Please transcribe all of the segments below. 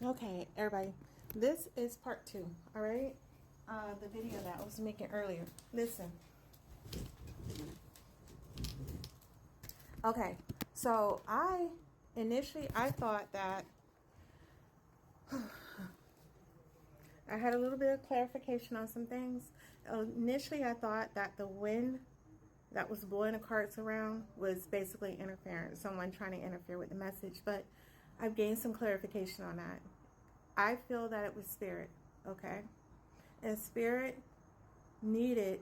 Okay, everybody, this is part 2, all right? The video that I was making earlier. Listen. Okay, so I thought that I had a little bit of clarification on some things. Initially, I thought that the wind that was blowing the carts around was basically interference, someone trying to interfere with the message, but I've gained some clarification on that. I feel that it was spirit, okay? And spirit needed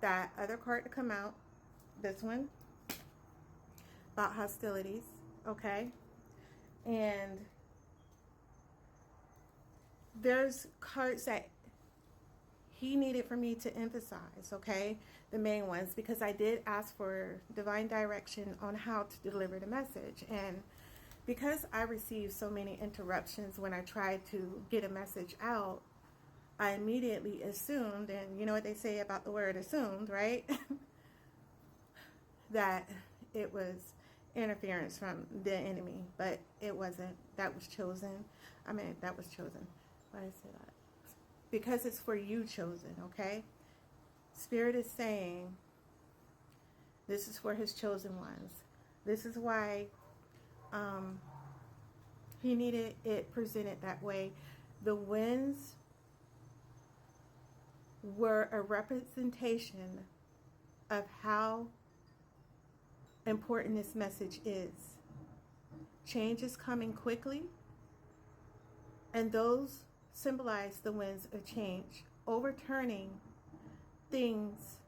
that other card to come out, this one, about hostilities, okay? And there's cards that he needed for me to emphasize, okay? The main ones, because I did ask for divine direction on how to deliver the message. And because I received so many interruptions when I tried to get a message out, I immediately assumed, and you know what they say about the word assumed, right? That it was interference from the enemy, but it wasn't. That was chosen. That was chosen. Why did I say that? Because it's for you chosen, okay? Spirit is saying this is for his chosen ones. This is why he needed it presented that way. The winds were a representation of how important this message is. Change is coming quickly, and those symbolize the winds of change, overturning things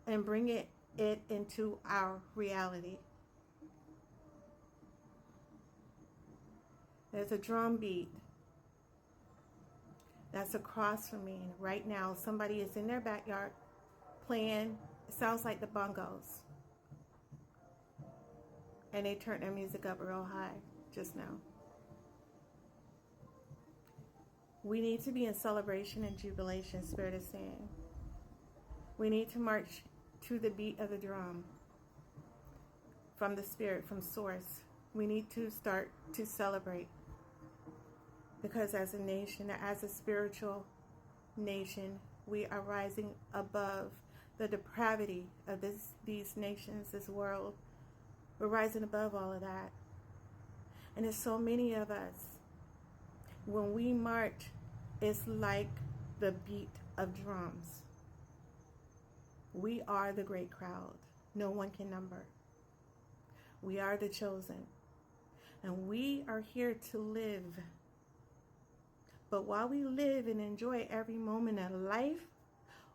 and bringing it into our reality. There's a drum beat that's across from me right now. Somebody is in their backyard playing. It sounds like the bongos. And they turned their music up real high just now. We need to be in celebration and jubilation, Spirit is saying. We need to march to the beat of the drum from the Spirit, from Source. We need to start to celebrate. Because as a nation, as a spiritual nation, we are rising above the depravity of these nations, this world. We're rising above all of that. And there's so many of us. When we march, it's like the beat of drums. We are the great crowd. No one can number. We are the chosen. And we are here to live. But while we live and enjoy every moment of life,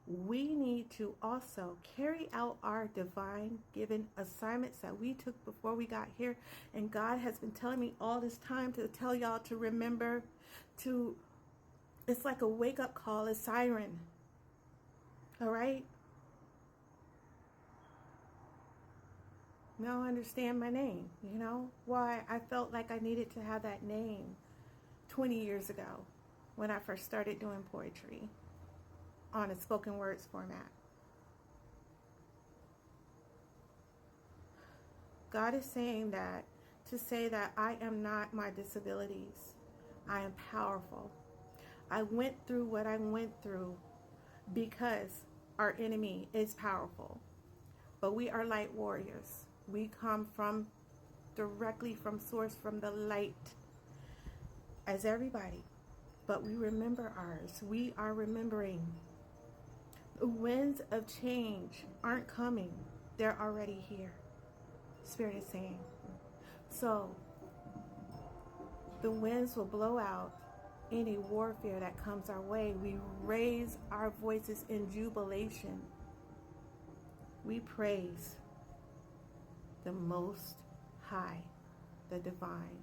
we need to also carry out our divine given assignments that we took before we got here. And God has been telling me all this time to tell y'all to remember to, it's like a wake-up call, a siren. All right? Now I understand my name, you know? Why I felt like I needed to have that name 20 years ago when I first started doing poetry on a spoken words format. God is saying that to say that I am not my disabilities. I am powerful. I went through what I went through because our enemy is powerful. But we are light warriors. We come from directly from source, from the light, as everybody. But we remember ours. We are remembering. The winds of change aren't coming. They're already here. Spirit is saying. So, the winds will blow out any warfare that comes our way. We raise our voices in jubilation. We praise the Most High, the Divine.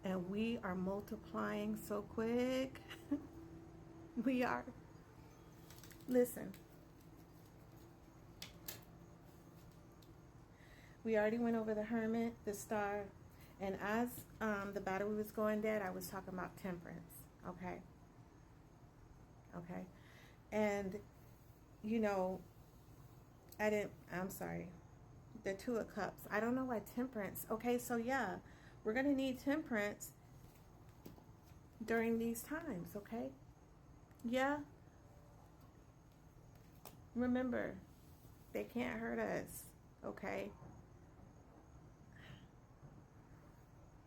And we are multiplying so quick. We are. Listen. We already went over the Hermit, the Star, and as the battery was going dead, I was talking about temperance. Okay? Okay? And, you know, I'm sorry. The Two of Cups. I don't know why temperance. Okay, so yeah. We're going to need temperance during these times, okay? Yeah. Remember, they can't hurt us, okay?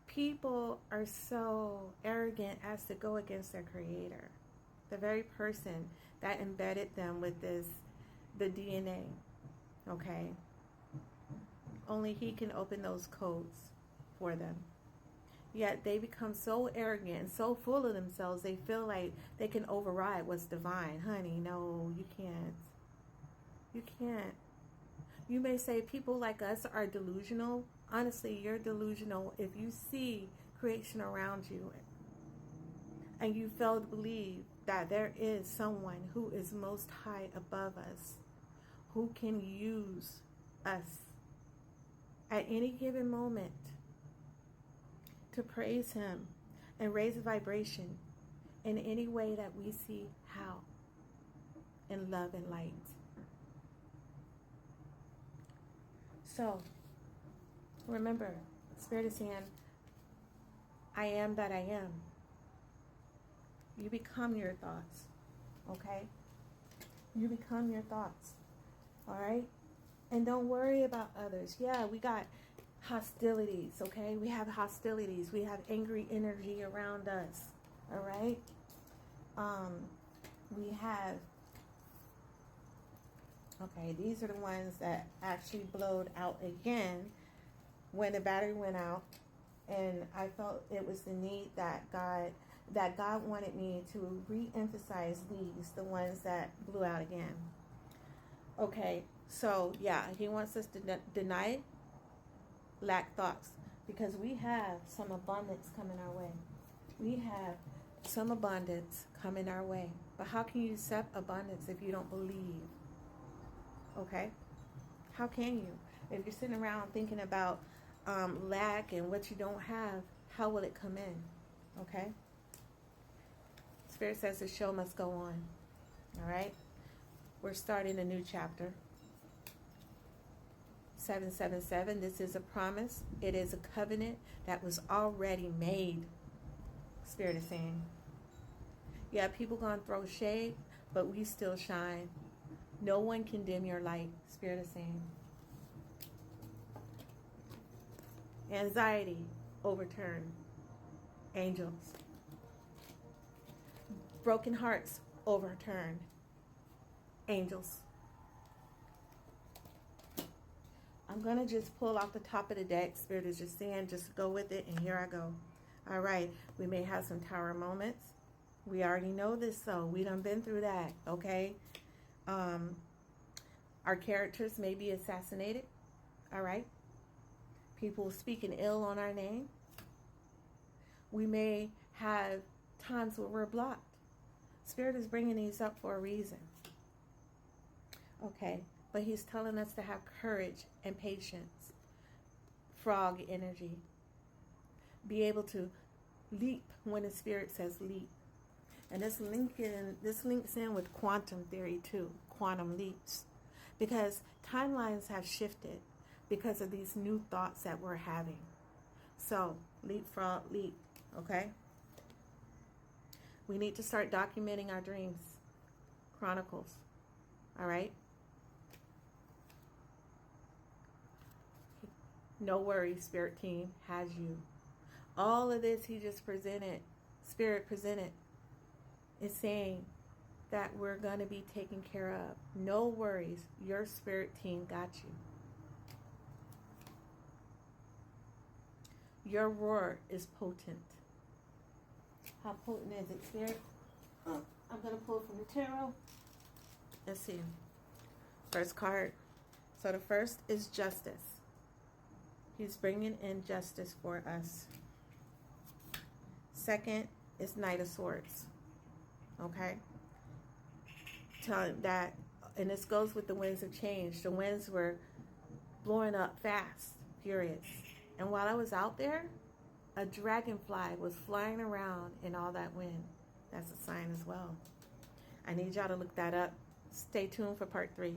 People are so arrogant as to go against their creator. The very person that embedded them with the DNA, okay? Only he can open those codes for them. Yet they become so arrogant and so full of themselves, they feel like they can override what's divine. Honey, no, you can't. You can't. You may say people like us are delusional. Honestly, you're delusional if you see creation around you and you fail to believe that there is someone who is most high above us, who can use us at any given moment to praise him and raise a vibration in any way that we see how, in love and light. So, remember, Spirit is saying, I am that I am. You become your thoughts, okay? You become your thoughts, all right? And don't worry about others. Yeah, we got hostilities, okay? We have hostilities. We have angry energy around us, all right? We have, okay, these are the ones that actually blowed out again when the battery went out, and I felt it was the need that God wanted me to re-emphasize these, the ones that blew out again. Okay, so yeah, he wants us to deny lack thoughts, because we have some abundance coming our way. We have some abundance coming our way. But how can you accept abundance if you don't believe? Okay? How can you? If you're sitting around thinking about lack and what you don't have, how will it come in? Okay? Spirit says the show must go on. All right? We're starting a new chapter. 777, this is a promise. It is a covenant that was already made. Spirit is saying. Yeah, people gonna throw shade, but we still shine. No one can dim your light. Spirit is saying. Anxiety, overturned. Angels. Broken hearts, overturned. Angels. I'm going to just pull off the top of the deck. Spirit is just saying, just go with it, and here I go. All right, we may have some tower moments. We already know this, so we done been through that, okay? Our characters may be assassinated, all right? People speaking ill on our name. We may have times where we're blocked. Spirit is bringing these up for a reason, okay? But he's telling us to have courage and patience. Frog energy. Be able to leap when the Spirit says leap. And this links in with quantum theory too. Quantum leaps. Because timelines have shifted because of these new thoughts that we're having. So, leapfrog, leap. Okay? We need to start documenting our dreams. Chronicles. All right? No worries, Spirit Team has you. All of this he just presented, Spirit presented, is saying that we're going to be taken care of. No worries, your Spirit Team got you. Your roar is potent. How potent is it, Spirit? I'm going to pull from the tarot. Let's see. First card. So the first is justice. He's bringing in justice for us. Second is Knight of Swords. Okay? Telling that, and this goes with the winds of change. The winds were blowing up fast, furious. And while I was out there, a dragonfly was flying around in all that wind. That's a sign as well. I need y'all to look that up. Stay tuned for part 3.